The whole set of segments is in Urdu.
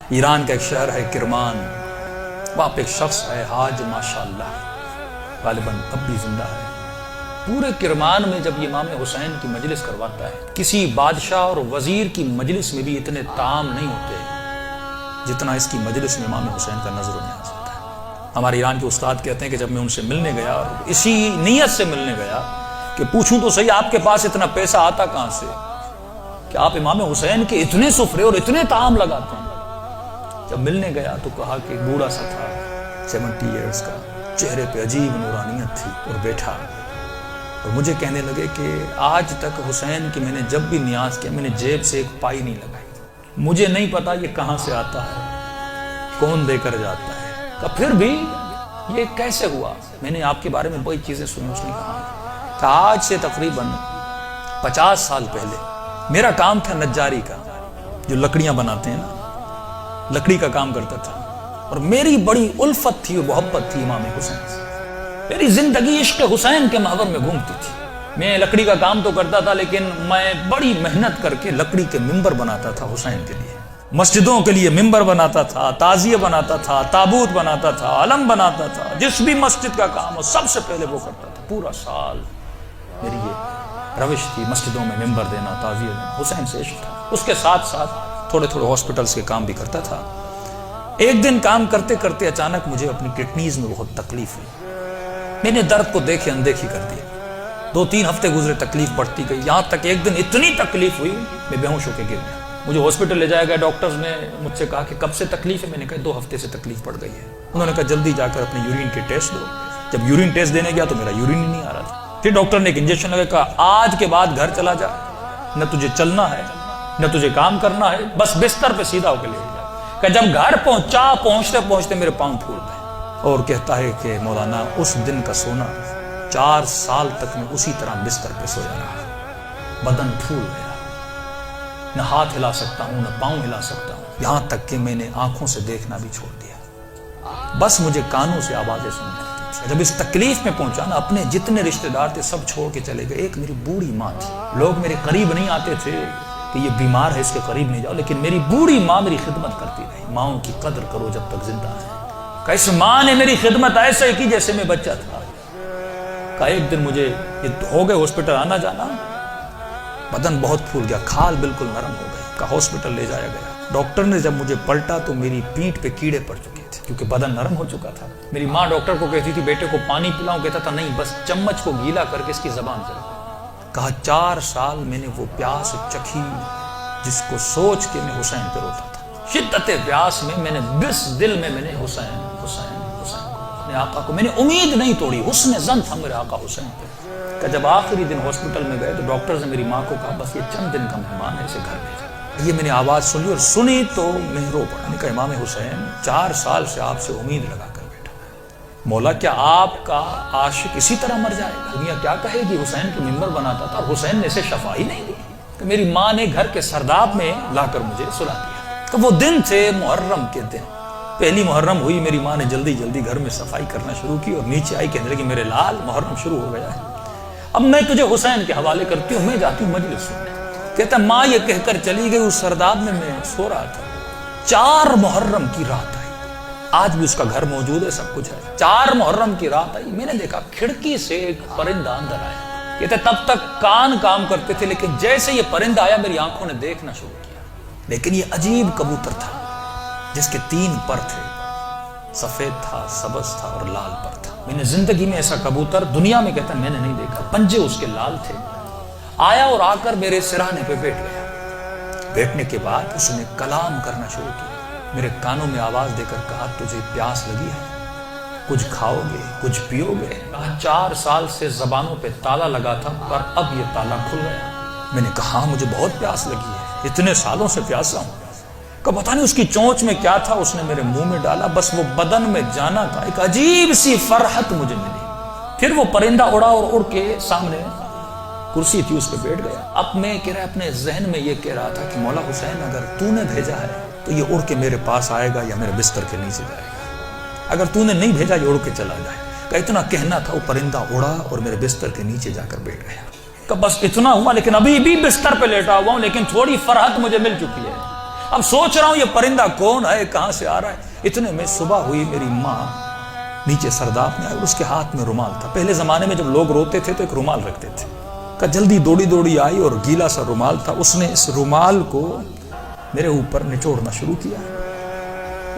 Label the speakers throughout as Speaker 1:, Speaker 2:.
Speaker 1: ایران کا ایک شہر ہے کرمان، وہاں پہ ایک شخص ہے حاج ماشاءاللہ، غالباً اب بھی زندہ ہے۔ پورے کرمان میں جب امام حسین کی مجلس کرواتا ہے، کسی بادشاہ اور وزیر کی مجلس میں بھی اتنے طعام نہیں ہوتے جتنا اس کی مجلس میں امام حسین کا نظر و نیاز ہوتا ہے۔ ہمارے ایران کے استاد کہتے ہیں کہ جب میں ان سے ملنے گیا اور اسی نیت سے ملنے گیا کہ پوچھوں تو صحیح آپ کے پاس اتنا پیسہ آتا کہاں سے کہ آپ امام حسین کے اتنے سفرے اور اتنے طعام لگاتے ہیں۔ جب ملنے گیا تو کہا کہ بوڑھا سا تھا 70 ایئرز کا، چہرے پہ عجیب نورانیت تھی، اور بیٹھا اور مجھے کہنے لگے کہ آج تک حسین کی میں نے جب بھی نیاز کیا میں نے جیب سے ایک پائی نہیں لگائی، مجھے نہیں پتا یہ کہاں سے آتا ہے، کون دے کر جاتا ہے، کہ پھر بھی یہ کیسے ہوا۔ میں نے آپ کے بارے میں بڑی چیزیں سنی۔ اس نے کہا کہ آج سے تقریباً 50 سال پہلے میرا کام تھا نجاری کا، جو لکڑیاں بناتے ہیں نا، لکڑی کا کام کرتا تھا، اور میری بڑی الفت تھی اور محبت تھی امام حسین سے۔ میری زندگی عشق حسین کے محور میں گھومتی تھی۔ میں لکڑی کا کام تو کرتا تھا، لیکن میں بڑی محنت کر کے لکڑی کے ممبر بناتا تھا حسین کے لیے، مسجدوں کے لیے ممبر بناتا تھا، تعزیہ بناتا تھا، تابوت بناتا تھا، علم بناتا تھا، جس بھی مسجد کا کام ہو سب سے پہلے وہ کرتا تھا۔ پورا سال میری یہ روش تھی، مسجدوں میں ممبر دینا، تعزیہ دینا، حسین سے عشق تھا۔ اس کے ساتھ ساتھ تھوڑے تھوڑے ہاسپٹلز کے کام بھی کرتا تھا۔ ایک دن کام کرتے کرتے اچانک مجھے اپنی کڈنیز میں بہت تکلیف ہوئی۔ میں نے درد کو دیکھے اندیکھی کر دیا۔ 2-3 ہفتے گزرے، تکلیف بڑھتی گئی، یہاں تک ایک دن اتنی تکلیف ہوئی میں بے ہوش ہو کے گر گیا۔ مجھے ہاسپٹل لے جایا گیا، ڈاکٹرز نے مجھ سے کہا کہ کب سے تکلیف ہے؟ میں نے کہا 2 ہفتے سے تکلیف پڑ گئی ہے۔ انہوں نے کہا جلدی جا کر اپنے یورین کے ٹیسٹ دو۔ جب یورین ٹیسٹ دینے گیا تو میرا یورین ہی نہیں آ رہا تھا۔ پھر ڈاکٹر نے ایک انجیکشن لگا، کہا آج کے بعد گھر چلا جا، نہ تجھے چلنا ہے نہ تجھے کام کرنا ہے، بس بستر پہ سیدھا ہو کے لیٹ جا۔ کہ جب گھر پہنچتے پہنچتے میرے پاؤں پھول گئے، اور کہتا ہے کہ مولانا اس دن کا سونا 4 سال تک میں اسی طرح بستر پہ سویا رہا، بدن پھول گیا، نہ ہاتھ ہلا سکتا ہوں نہ پاؤں ہلا سکتا ہوں، یہاں تک کہ میں نے آنکھوں سے دیکھنا بھی چھوڑ دیا، بس مجھے کانوں سے آوازیں سننے تھی۔ جب اس تکلیف میں پہنچا نا، اپنے جتنے رشتہ دار تھے سب چھوڑ کے چلے گئے۔ ایک میری بوڑھی ماں تھی، لوگ میرے قریب نہیں آتے تھے کہ یہ بیمار ہے اس کے قریب نہیں جاؤ، لیکن میری بوڑھی ماں میری خدمت کرتی رہی۔ ماؤں کی قدر کرو جب تک زندہ ہے۔ کہ اس ماں نے میری خدمت ایسے کی جیسے میں بچہ تھا۔ کہ ایک دن مجھے یہ ہو گئے ہاسپٹل آنا جانا، بدن بہت پھول گیا، کھال بالکل نرم ہو گئی۔ کہ ہاسپٹل لے جایا گیا، ڈاکٹر نے جب مجھے پلٹا تو میری پیٹھ پہ کیڑے پڑ چکے تھے کیونکہ بدن نرم ہو چکا تھا۔ میری ماں ڈاکٹر کو کہتی تھی بیٹے کو پانی پلاؤں، کہتا تھا نہیں، بس چمچ کو گیلا کر کے اس کی زبان سے رکھو۔ کہا 4 سال میں نے وہ پیاس چکھی جس کو سوچ کے میں حسین پہ روتا تھا۔ شدت پیاس میں نے بس دل میں نے حسین حسین حسین اپنے آقا کو، میں نے امید نہیں توڑی، حسن ظن تھا میرے آقا حسین پہ۔ کہ جب آخری دن ہاسپٹل میں گئے تو ڈاکٹر نے میری ماں کو کہا بس یہ چند دن کا مہمان ہے، اسے گھر بھیجا۔ یہ میں نے آواز سنی اور سنی تو میں رو پڑا۔ میں نے کہا امام حسین 4 سال سے آپ سے امید لگا کر بیٹھا، مولا کیا آپ کا عاشق اسی طرح مر جائے گا؟ دنیا کیا کہے گی؟ حسین کے ممبر بناتا تھا اور حسین نے اسے شفا ہی نہیں دی۔ کہ میری ماں نے گھر کے سرداب میں لا کر مجھے سلا دیا۔ کہ وہ دن تھے محرم کے دن، پہلی محرم ہوئی، میری ماں نے جلدی جلدی گھر میں صفائی کرنا شروع کی اور نیچے آئی، کہنے لگی میرے لال محرم شروع ہو گیا ہے، اب میں تجھے حسین کے حوالے کرتی ہوں، میں جاتی ہوں مجلس سننے۔ کہتا ماں یہ کہہ کر چلی گئی، اس سرداب میں میں سو رہا تھا، 4 محرم کی رات آئی، آج بھی اس کا گھر موجود ہے، سب کچھ ہے۔ 4 محرم کی رات آئی، میں نے دیکھا کھڑکی سے ایک پرندہ اندر آیا۔ کہتے تب تک کان کام کرتے تھے، لیکن جیسے یہ پرندہ آیا میری آنکھوں نے دیکھنا شروع کیا۔ لیکن یہ عجیب کبوتر تھا جس کے 3 پر تھے، سفید تھا، سبز تھا اور لال پر تھا۔ میں نے زندگی میں ایسا کبوتر دنیا میں کہتا میں نے نہیں دیکھا، پنجے اس کے لال تھے۔ آیا اور آ کر میرے سرہانے پہ بیٹھ گیا۔ بیٹھنے کے بعد اس نے کلام کرنا شروع کیا، میرے کانوں میں آواز دے کر کہا تجھے پیاس لگی ہے؟ کچھ کھاؤ گے، کچھ پیو گے؟ 4 سال سے زبانوں پہ تالا لگا تھا، پر اب یہ تالا کھل گیا۔ میں نے کہا ہاں مجھے بہت پیاس لگی ہے، اتنے سالوں سے پیاسا ہوں۔ کہ پتہ نہیں اس کی چونچ میں کیا تھا، اس نے میرے منہ میں ڈالا، بس وہ بدن میں جانا تھا، ایک عجیب سی فرحت مجھے ملی۔ پھر وہ پرندہ اڑا اور اڑ کے سامنے کرسی تھی اس پہ بیٹھ گیا۔ اب میں کہہ رہا اپنے ذہن میں یہ کہہ رہا تھا کہ مولا حسین اگر تو نے بھیجا ہے تو یہ اڑ کے میرے پاس آئے گا یا میرے بستر کے نیچے جائے گا، اگر تو نے نہیں بھیجا یہ اڑ کے چلا جائے گا۔ اتنا کہنا تھا، وہ پرندہ اڑا اور میرے بستر کے نیچے جا کر بیٹھ گیا۔ کہ بس اتنا ہوا، لیکن ابھی بھی بستر پہ لیٹا ہوا ہوں، لیکن تھوڑی فرحت مجھے مل چکی ہے۔ اب سوچ رہا ہوں یہ پرندہ کون ہے, کہاں سے آ رہا ہے. اتنے میں صبح ہوئی, میری ماں نیچے سرداب میں آئی اور اس کے ہاتھ میں رومال تھا. پہلے زمانے میں جب لوگ روتے تھے تو ایک رومال رکھتے تھے. کہ جلدی دوڑی آئی اور گیلا سا رومال تھا, اس نے اس رومال کو میرے اوپر نچوڑنا شروع کیا.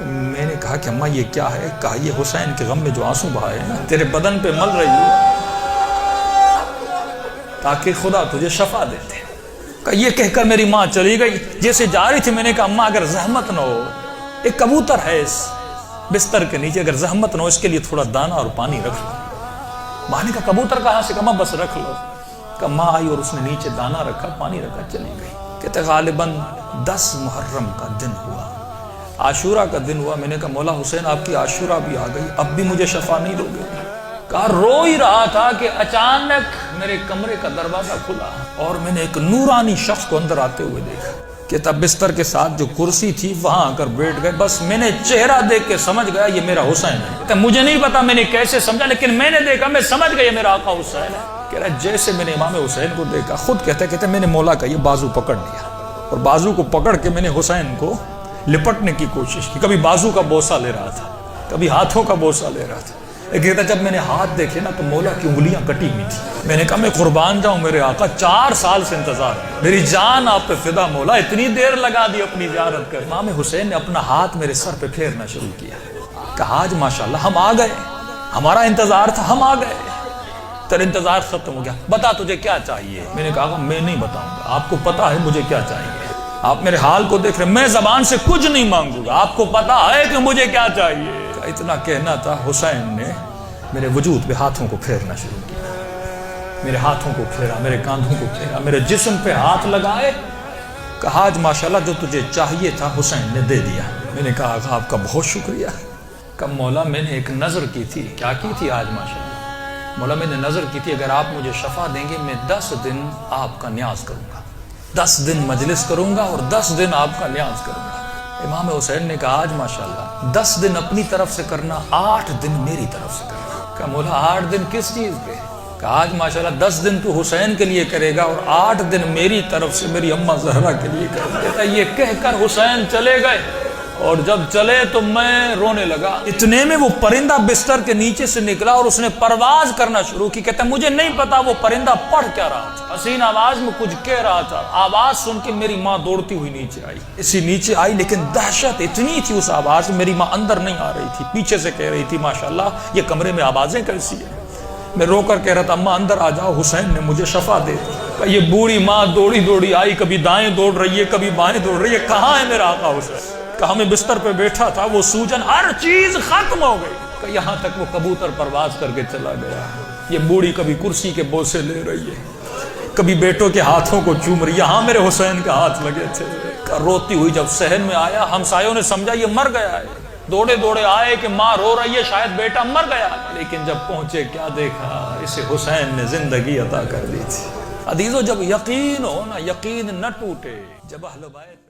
Speaker 1: میں نے کہا کہ اماں یہ کیا ہے؟ کہا یہ حسین کے غم میں جو آنسو بہائے نا تیرے بدن پہ مل رہی ہے تاکہ خدا تجھے شفا دیتے. کہ یہ کہہ کر میری ماں چلی گئی. جیسے جا رہی تھی میں نے کہا اماں اگر زحمت نہ ہو, ایک کبوتر ہے اس بستر کے نیچے, اگر زحمت نہ ہو اس کے لیے تھوڑا دانا اور پانی رکھ لو. ماں نے کہا کبوتر کہاں سے؟ کہا بس رکھ لو. کہ ماں آئی اور اس نے نیچے دانا رکھا, پانی رکھا, چلی گئی. کہتے غالباً 10 محرم کا دن ہوا, عاشورہ کا دن ہوا. میں نے کہا مولا حسین آپ کی عاشورہ بھی آ گئی, اب بھی مجھے شفا نہیں دو گے؟ کہا رو ہی رہا تھا کہ اچانک میرے کمرے کا دروازہ کھلا اور میں نے ایک نورانی شخص کو اندر آتے ہوئے دیکھا. کہ تب بستر کے ساتھ جو کرسی تھی وہاں آ کر بیٹھ گئے. بس میں نے چہرہ دیکھ کے سمجھ گیا یہ میرا حسین ہے. مجھے نہیں پتا میں نے کیسے سمجھا, لیکن میں نے دیکھا, میں سمجھ گیا یہ میرا آقا حسین ہے. کہہ رہا جیسے میں نے امام حسین کو دیکھا, خود کہتے میں نے مولا کا یہ بازو پکڑ لیا اور بازو کو پکڑ کے میں نے حسین کو لپٹنے کی کوشش کی. کبھی بازو کا بوسہ لے رہا تھا, کبھی ہاتھوں کا بوسہ لے رہا تھا. کہتا جب میں نے ہاتھ دیکھے نا تو مولا کی انگلیاں کٹی ہوئی تھی. میں نے کہا میں قربان جاؤں میرے آقا, 4 سال سے انتظار ہے, میری جان آپ پہ فدا مولا, اتنی دیر لگا دی اپنی زیارت کر. امام حسین نے اپنا ہاتھ میرے سر پہ پھیرنا شروع کیا. کہا آج ماشاءاللہ ہم آ گئے, ہمارا انتظار تھا, ہم آ گئے, تیرا انتظار ختم ہو گیا, بتا تجھے کیا چاہیے؟ میں نے کہا میں نہیں بتاؤں گا, آپ کو پتا ہے مجھے کیا چاہیے, آپ میرے حال کو دیکھ رہے, میں زبان سے کچھ نہیں مانگوں گا, آپ کو پتا ہے کہ مجھے کیا چاہیے. اتنا کہنا تھا, حسین نے میرے وجود پہ ہاتھوں کو پھیرنا شروع کیا. میرے ہاتھوں کو پھیرا, میرے کاندھوں کو پھیرا, میرے جسم پہ ہاتھ لگائے. کہا آج ماشاءاللہ جو تجھے چاہیے تھا حسین نے دے دیا. میں نے کہا آقا آپ کا بہت شکریہ. کہ مولا میں نے ایک نظر کی تھی. کیا کی تھی آج ماشاءاللہ؟ مولا میں نے نظر کی تھی اگر آپ مجھے شفا دیں گے میں 10 دن آپ کا نیاز کروں گا, 10 دن مجلس کروں گا اور 10 دن آپ کا نیاز کروں گا. امام حسین نے کہا آج ماشاءاللہ 10 دن اپنی طرف سے کرنا, 8 دن میری طرف سے کرنا. کہ مولا 8 دن کس چیز پہ؟ کہ آج ماشاءاللہ 10 دن تو حسین کے لیے کرے گا اور 8 دن میری طرف سے میری اماں زہرا کے لیے کرے گا. یہ کہہ کر حسین چلے گئے اور جب چلے تو میں رونے لگا. اتنے میں وہ پرندہ بستر کے نیچے سے نکلا اور اس نے پرواز کرنا شروع کی. کہتا مجھے نہیں پتا وہ پرندہ پڑھ کیا رہا تھا, حسین آواز میں کچھ کہہ رہا تھا. آواز سن کے میری ماں دوڑتی ہوئی نیچے آئی. اسی نیچے آئی لیکن دہشت اتنی تھی اس آواز میں, میری ماں اندر نہیں آ رہی تھی, پیچھے سے کہہ رہی تھی ماشاءاللہ یہ کمرے میں آوازیں کیسی ہیں. میں رو کر کہہ رہا تھا اماں اندر آ جاؤ, حسین نے مجھے شفا دے دی. یہ بوڑھی ماں دوڑی آئی, کبھی دائیں دوڑ رہی ہے کبھی بائیں دوڑ رہی ہے. کہاں ہے میرا آقا حسین؟ کہا میں بستر پہ بیٹھا تھا, وہ سوجن ہر چیز ختم ہو گئی. کہ یہاں تک وہ کبوتر پرواز کر کے چلا گیا. یہ بوڑھی کبھی کرسی کے بوسے لے رہی ہے, کبھی بیٹوں کے ہاتھوں کو چوم رہی. یہاں میرے حسین کا ہاتھ لگے تھے. روتی ہوئی جب صحن میں آیا, ہمسایوں نے سمجھا یہ مر گیا ہے. دوڑے آئے کہ ماں رو رہی ہے, شاید بیٹا مر گیا. لیکن جب پہنچے کیا دیکھا, اسے حسین نے زندگی عطا کر دی تھی. عزیزو جب یقین ہو نا, یقین نہ ٹوٹے. جب اہل بیت